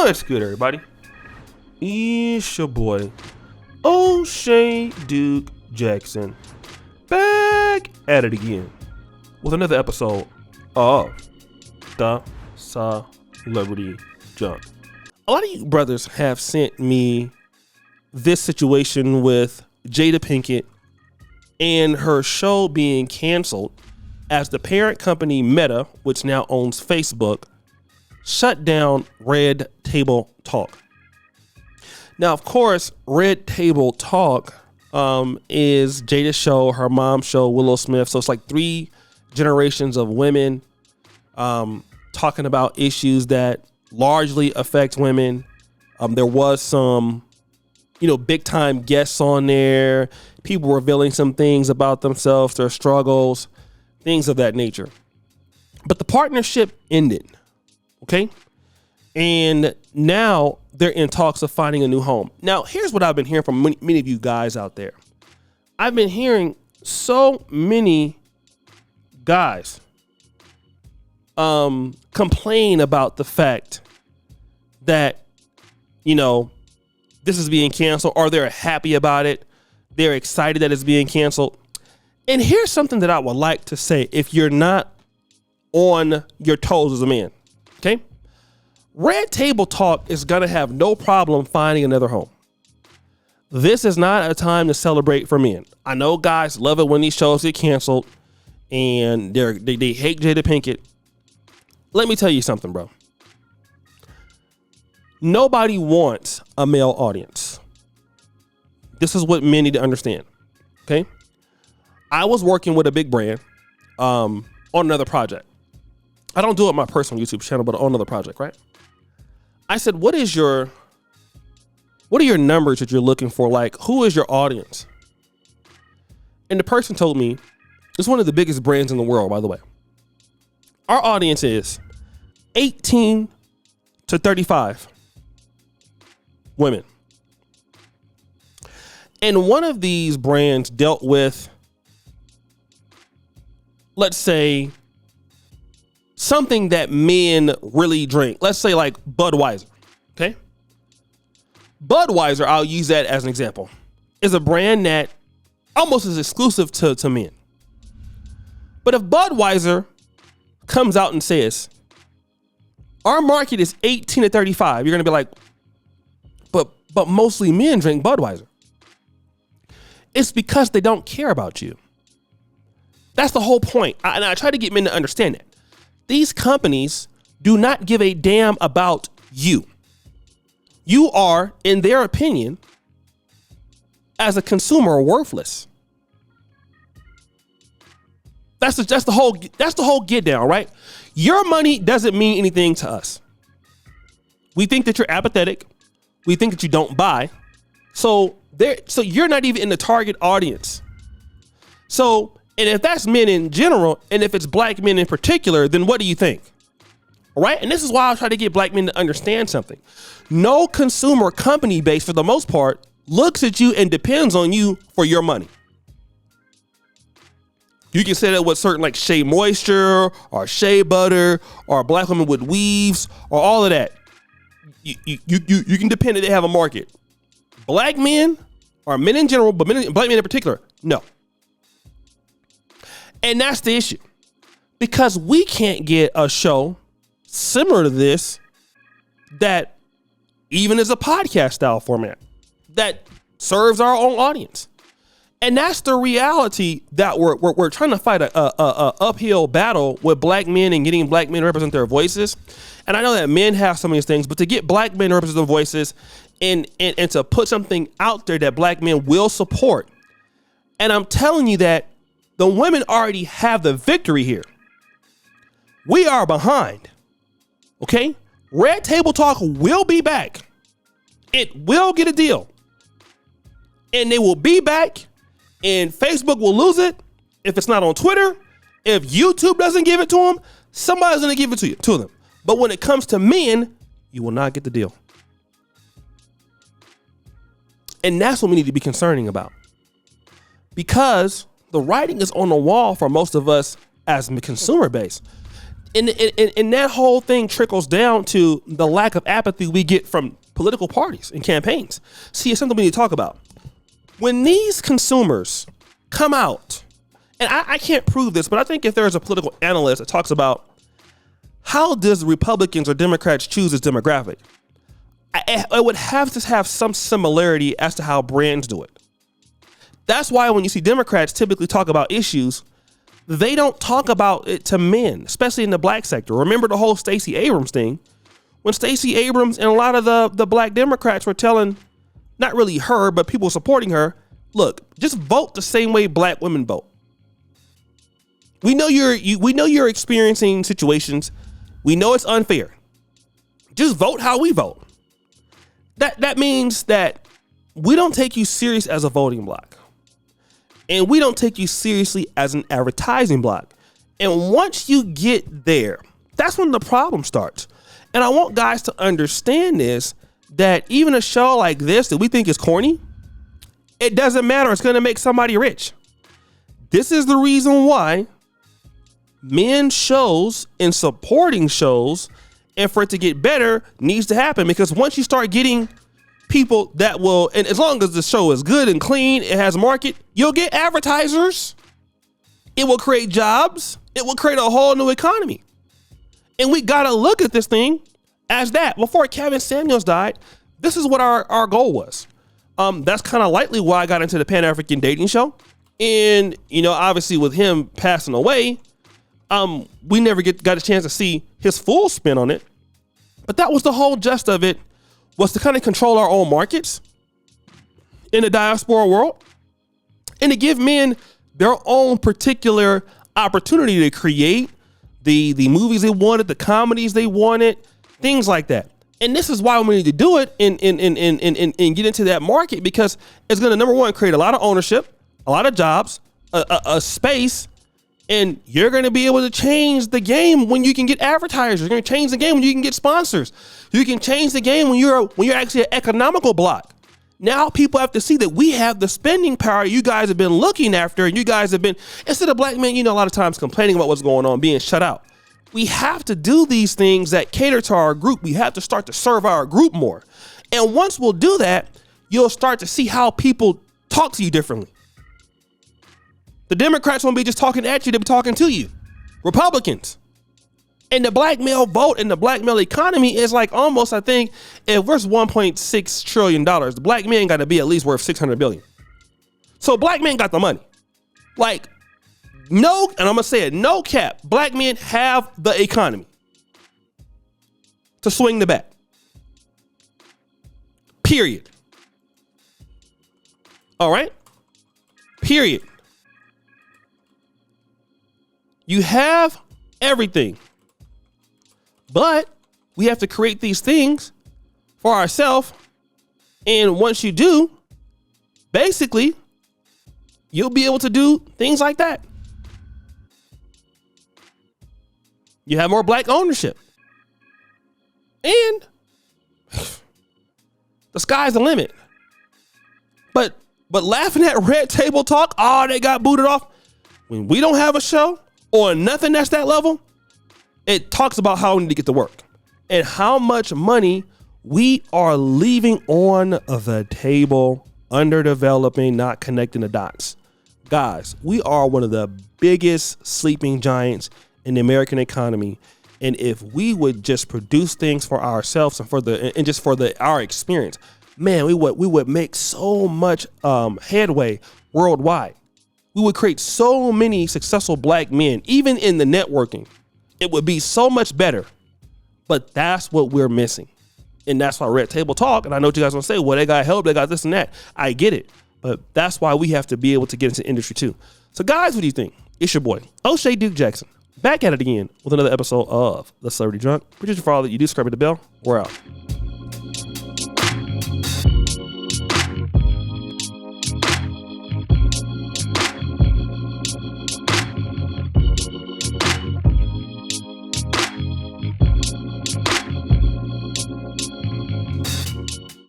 What's good, everybody? It's your boy, O'Shea Duke Jackson, back at it again with another episode of The Celebrity Junk. A lot of you brothers have sent me this situation with Jada Pinkett and her show being canceled as the parent company Meta, which now owns Facebook, shut down Red Table Talk. Now, of course, Red Table Talk is Jada's show, her mom's show, Willow Smith. So it's like 3 generations of women talking about issues that largely affect women. There was some, big time guests on there, people revealing some things about themselves, their struggles, things of that nature. But the partnership ended. Okay. And now they're in talks of finding a new home. Now, here's what I've been hearing from many of you guys out there. I've been hearing so many guys complain about the fact that, this is being canceled, or they're happy about it. They're excited that it's being canceled. And here's something that I would like to say if you're not on your toes as a man. Okay. Red Table Talk is going to have no problem finding another home. This is not a time to celebrate for men. I know guys love it when these shows get canceled and they hate Jada Pinkett. Let me tell you something, bro. Nobody wants a male audience. This is what men need to understand. Okay. I was working with a big brand on another project. I don't do it on my personal YouTube channel, but on another project, right? I said, what are your numbers that you're looking for? Like, who is your audience? And the person told me, it's one of the biggest brands in the world, by the way. Our audience is 18 to 35 women. And one of these brands dealt with, let's say, something that men really drink. Let's say like Budweiser. Okay. Budweiser, I'll use that as an example, is a brand that almost is exclusive to men. But if Budweiser comes out and says, our market is 18 to 35, you're going to be like, but mostly men drink Budweiser. It's because they don't care about you. That's the whole point. And I try to get men to understand that. These companies do not give a damn about you. You are, in their opinion, as a consumer, worthless. That's the whole get down, right? Your money doesn't mean anything to us. We think that you're apathetic. We think that you don't buy. So you're not even in the target audience. And if that's men in general, and if it's black men in particular, then what do you think? All right. And this is why I try to get black men to understand something. No consumer company base, for the most part, looks at you and depends on you for your money. You can say that with certain like Shea Moisture or Shea Butter or black women with weaves or all of that. You can depend that they have a market. Black men or men in general, but black men in particular, no. And that's the issue, because we can't get a show similar to this that even is a podcast style format that serves our own audience. And that's the reality that we're trying to fight a uphill battle with black men and getting black men to represent their voices. And I know that men have some of these things, but to get black men to represent their voices and to put something out there that black men will support. And I'm telling you that the women already have the victory here. We are behind. Okay? Red Table Talk will be back. It will get a deal. And they will be back. And Facebook will lose it if it's not on Twitter. If YouTube doesn't give it to them, somebody's going to give it to them. But when it comes to men, you will not get the deal. And that's what we need to be concerning about. Because the writing is on the wall for most of us as consumer base. And that whole thing trickles down to the lack of apathy we get from political parties and campaigns. See, it's something we need to talk about. When these consumers come out, and I can't prove this, but I think if there's a political analyst that talks about how does Republicans or Democrats choose this demographic, I would have to have some similarity as to how brands do it. That's why when you see Democrats typically talk about issues, they don't talk about it to men, especially in the black sector. Remember the whole Stacey Abrams thing? When Stacey Abrams and a lot of the black Democrats were telling, not really her, but people supporting her, look, just vote the same way black women vote. We know you're experiencing situations. We know it's unfair. Just vote how we vote. That means that we don't take you serious as a voting bloc. And we don't take you seriously as an advertising block. And once you get there, that's when the problem starts. And I want guys to understand this, that even a show like this that we think is corny, it doesn't matter. It's going to make somebody rich. This is the reason why men's shows and supporting shows, and for it to get better, needs to happen. Because once you start getting people that will, and as long as the show is good and clean, it has a market, you'll get advertisers. It will create jobs. It will create a whole new economy. And we got to look at this thing as that. Before Kevin Samuels died, this is what our goal was. That's kind of lightly why I got into the Pan-African dating show. And, obviously with him passing away, we never got a chance to see his full spin on it. But that was the whole gist of it, was to kind of control our own markets in the diaspora world and to give men their own particular opportunity to create the movies they wanted, the comedies they wanted, things like that. And this is why we need to do it and get into that market, because it's going to, number one, create a lot of ownership, a lot of jobs, a space, and you're going to be able to change the game when you can get advertisers. You're going to change the game when you can get sponsors. You can change the game when you're actually an economical block. Now people have to see that we have the spending power you guys have been looking after, and you guys have been, instead of black men, a lot of times complaining about what's going on, being shut out. We have to do these things that cater to our group. We have to start to serve our group more. And once we'll do that, you'll start to see how people talk to you differently. The Democrats won't be just talking at you, they'll be talking to you. Republicans. And the black male vote and the black male economy is like almost, I think, if we're $1.6 trillion, the black man got to be at least worth $600 billion. So black men got the money. Like, no, and I'm going to say it, no cap, black men have the economy to swing the bat. Period. All right? Period. You have everything, but we have to create these things for ourselves. And once you do, basically, you'll be able to do things like that. You have more black ownership. And the sky's the limit. But laughing at Red Table Talk, they got booted off. When we don't have a show or nothing that's that level, it talks about how we need to get to work and how much money we are leaving on the table, underdeveloping, not connecting the dots. Guys, we are one of the biggest sleeping giants in the American economy. And if we would just produce things for ourselves and just for our experience, man, we would make so much headway worldwide. We would create so many successful black men, even in the networking. It would be so much better. But that's what we're missing. And that's why Red Table Talk, and I know what you guys want to say, well, they got help, they got this and that. I get it. But that's why we have to be able to get into the industry too. So guys, what do you think? It's your boy, O'Shea Duke Jackson, back at it again with another episode of The Celebrity Drunk. Appreciate you for all that you do. Subscribe to the bell. We're out.